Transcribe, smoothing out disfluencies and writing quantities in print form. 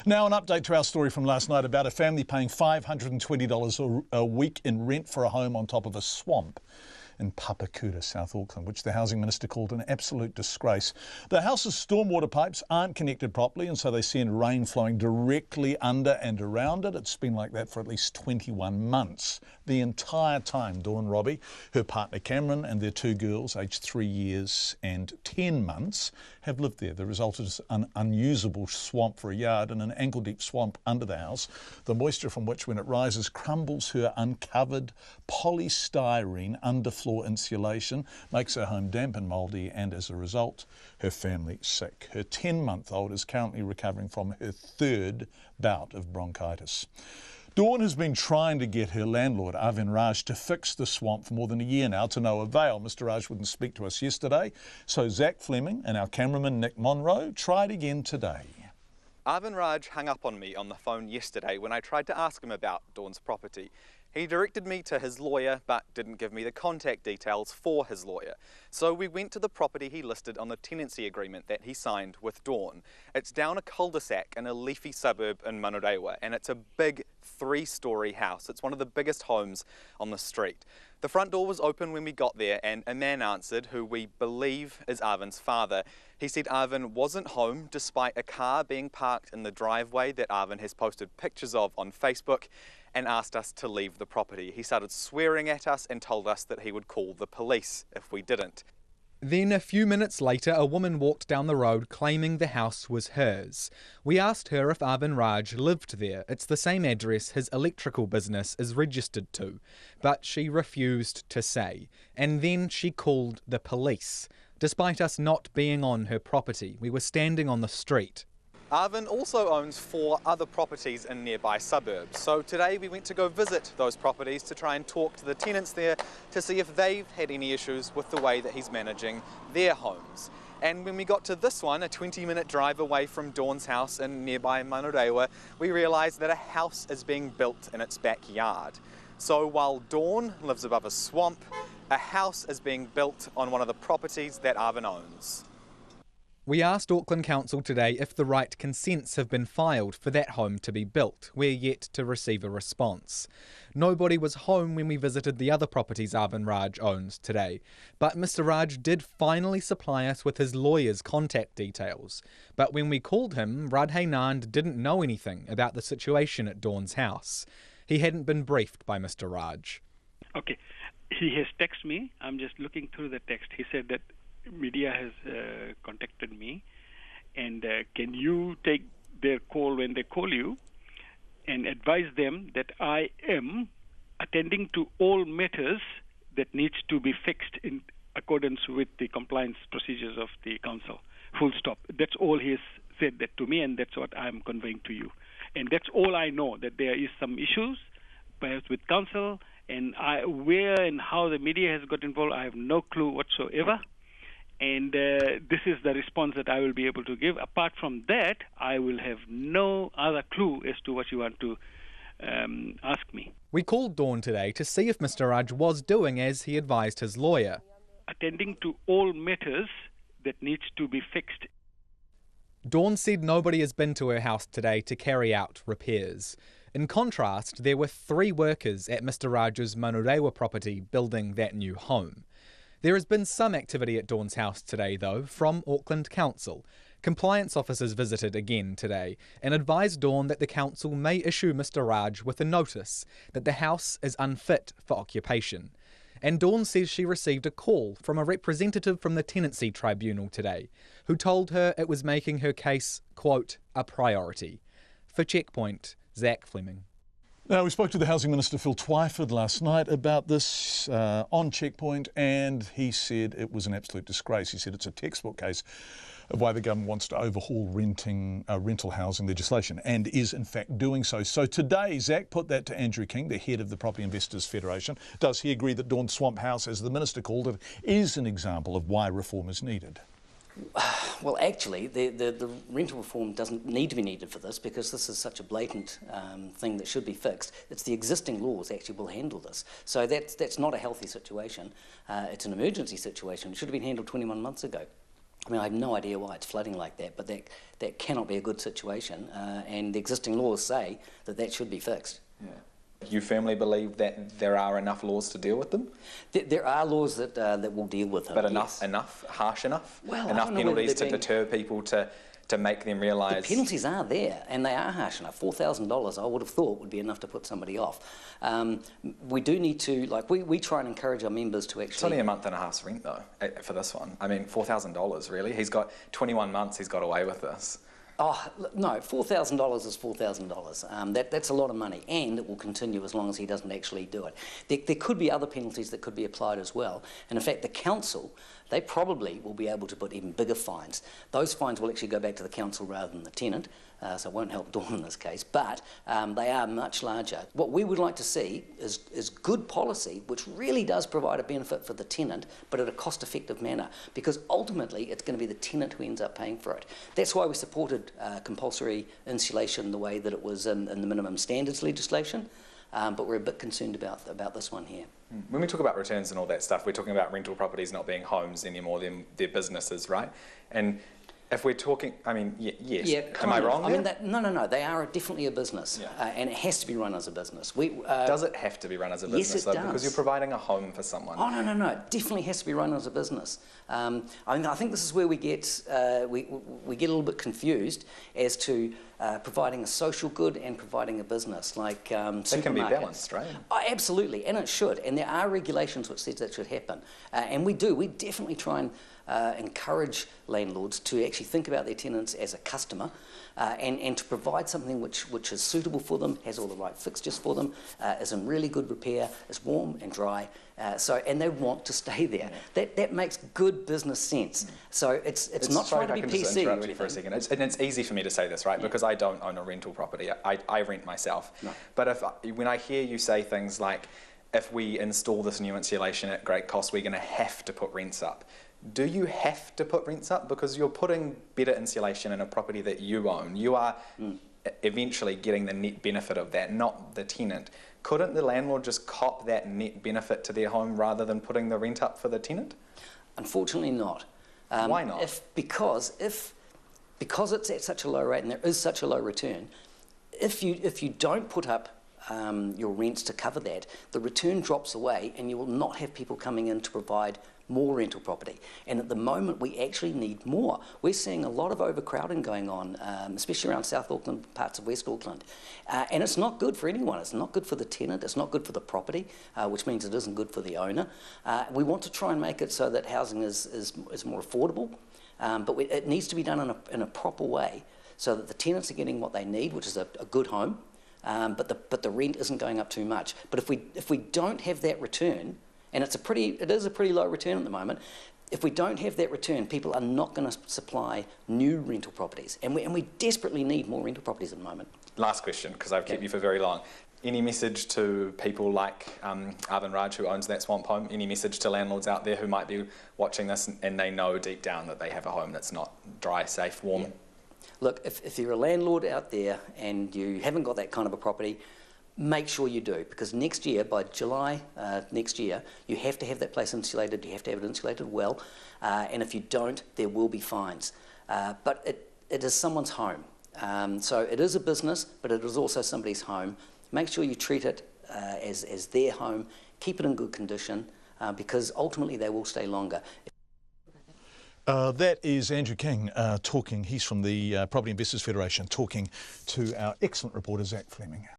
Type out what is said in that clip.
Now an update to our story from last night about a family paying $520 a week in rent for a home on top of a swamp in Papakura, South Auckland, which the Housing Minister called an absolute disgrace. The house's stormwater pipes aren't connected properly, and so they send rain flowing directly under and around it. It's been like that for at least 21 months. The entire time, Dawn Robbie, her partner Cameron and their two girls, aged 3 years and 10 months, have lived there. The result is an unusable swamp for a yard and an ankle-deep swamp under the house, the moisture from which, when it rises, crumbles her uncovered polystyrene underfloor insulation, makes her home damp and mouldy, and as a result, her family sick. Her 10-month-old is currently recovering from her third bout of bronchitis. Dawn has been trying to get her landlord, Aven Raj, to fix the swamp for more than a year now, to no avail. Mr Raj wouldn't speak to us yesterday, so Zac Fleming and our cameraman Nick Monroe tried again today. Aven Raj hung up on me on the phone yesterday when I tried to ask him about Dawn's property. He directed me to his lawyer but didn't give me the contact details for his lawyer. So we went to the property he listed on the tenancy agreement that he signed with Dawn. It's down a cul-de-sac in a leafy suburb in Manarewa, and it's a big 3-storey house. It's one of the biggest homes on the street. The front door was open when we got there, and a man answered who we believe is Aven's father. He said Aven wasn't home despite a car being parked in the driveway that Aven has posted pictures of on Facebook, and asked us to leave the property. He started swearing at us and told us that he would call the police if we didn't. Then a few minutes later, a woman walked down the road claiming the house was hers. We asked her if Aven Raj lived there. It's the same address his electrical business is registered to, but she refused to say. And then she called the police. Despite us not being on her property, we were standing on the street. Aven also owns 4 other properties in nearby suburbs, so today we went to go visit those properties to try and talk to the tenants there to see if they've had any issues with the way that he's managing their homes. And when we got to this one, a 20-minute drive away from Dawn's house in nearby Manarewa, we realised that a house is being built in its backyard. So while Dawn lives above a swamp, a house is being built on one of the properties that Aven owns. We asked Auckland Council today if the right consents have been filed for that home to be built. We're yet to receive a response. Nobody was home when we visited the other properties Aven Raj owns today, but Mr Raj did finally supply us with his lawyer's contact details. But when we called him, Radhe Nand didn't know anything about the situation at Dawn's house. He hadn't been briefed by Mr Raj. Okay, he has texted me. I'm just looking through the text. He said that media has contacted me, and can you take their call when they call you and advise them that I am attending to all matters that needs to be fixed in accordance with the compliance procedures of the council. Full stop. That's all he has said that to me, and that's what I'm conveying to you. And that's all I know, that there is some issues perhaps with council, and where and how the media has got involved, I have no clue whatsoever. And this is the response that I will be able to give. Apart from that, I will have no other clue as to what you want to ask me. We called Dawn today to see if Mr Raj was doing as he advised his lawyer. Attending to all matters that needs to be fixed. Dawn said nobody has been to her house today to carry out repairs. In contrast, there were 3 workers at Mr Raj's Manarewa property building that new home. There has been some activity at Dawn's house today, though, from Auckland Council. Compliance officers visited again today and advised Dawn that the council may issue Mr Raj with a notice that the house is unfit for occupation. And Dawn says she received a call from a representative from the Tenancy Tribunal today, who told her it was making her case, quote, a priority. For Checkpoint, Zac Fleming. Now, we spoke to the Housing Minister, Phil Twyford, last night about this on Checkpoint, and he said it was an absolute disgrace. He said it's a textbook case of why the government wants to overhaul rental housing legislation, and is in fact doing so. So today, Zac put that to Andrew King, the head of the Property Investors Federation. Does he agree that Dawn Swamp House, as the Minister called it, is an example of why reform is needed? Well, actually, the rental reform doesn't need to be needed for this, because this is such a blatant thing that should be fixed. It's the existing laws actually will handle this. So that's not a healthy situation. It's an emergency situation. It should have been handled 21 months ago. I mean, I have no idea why it's flooding like that, but that cannot be a good situation, and the existing laws say that should be fixed. Yeah. You firmly believe that there are enough laws to deal with them? There are laws that will deal with them. But yes. enough, harsh enough? Well, enough penalties to deter people to make them realise... The penalties are there, and they are harsh enough. $4,000, I would have thought, would be enough to put somebody off. We do need to, like, we try and encourage our members to actually... It's only a month and a half's rent, though, for this one. I mean, $4,000, really? He's got 21 months he's got away with this. Oh, no, $4,000 is $4,000. That's a lot of money, and it will continue as long as he doesn't actually do it. There could be other penalties that could be applied as well, and in fact the council, they probably will be able to put even bigger fines. Those fines will actually go back to the council rather than the tenant, so it won't help Dawn in this case, but they are much larger. What we would like to see is good policy which really does provide a benefit for the tenant, but at a cost-effective manner, because ultimately it's going to be the tenant who ends up paying for it. That's why we supported compulsory insulation the way that it was in the minimum standards legislation, but we're a bit concerned about this one here. When we talk about returns and all that stuff, we're talking about rental properties not being homes anymore, they're businesses, right? And if we're talking, I mean, yes. Yeah, am I wrong there? I mean, no, they are definitely a business, and it has to be run as a business. Does it have to be run as a business, yes, though? it does. Because you're providing a home for someone. Oh, no, it definitely has to be run as a business. I mean, I think this is where we get a little bit confused as to providing a social good and providing a business, like supermarkets. It can be balanced, right? Oh, absolutely, and it should, and there are regulations which says that should happen, and we definitely try and encourage landlords to actually think about their tenants as a customer, and to provide something which is suitable for them, has all the right fixtures for them, is in really good repair, is warm and dry, and they want to stay there. That makes good business sense. So it's not trying to be PC. I can just interrupt you for a second. And it's easy for me to say this, right? Because I don't own a rental property. I rent myself. No. But when I hear you say things like, if we install this new insulation at great cost, we're going to have to put rents up. Do you have to put rents up? Because you're putting better insulation in a property that you own. You are eventually getting the net benefit of that, not the tenant. Couldn't the landlord just cop that net benefit to their home rather than putting the rent up for the tenant? Unfortunately not. Why not? Because it's at such a low rate and there is such a low return, if you don't put up your rents to cover that, the return drops away and you will not have people coming in to provide more rental property. And at the moment, we actually need more. We're seeing a lot of overcrowding going on, especially around South Auckland, parts of West Auckland. And it's not good for anyone. It's not good for the tenant. It's not good for the property, which means it isn't good for the owner. We want to try and make it so that housing is more affordable, but it needs to be done in a proper way so that the tenants are getting what they need, which is a good home, but the rent isn't going up too much. But if we don't have that return, and it is a pretty low return at the moment, if we don't have that return, people are not going to supply new rental properties. And we desperately need more rental properties at the moment. Last question, because I've kept you for very long. Any message to people like Aven Raj, who owns that swamp home? Any message to landlords out there who might be watching this and they know deep down that they have a home that's not dry, safe, warm? Yeah. Look, if you're a landlord out there and you haven't got that kind of a property, make sure you do, because next year, by July next year, you have to have that place insulated, you have to have it insulated well, and if you don't, there will be fines. But it is someone's home. So it is a business, but it is also somebody's home. Make sure you treat it as their home, keep it in good condition, because ultimately they will stay longer. That is Andrew King talking. He's from the Property Investors Federation, talking to our excellent reporter, Zac Fleming.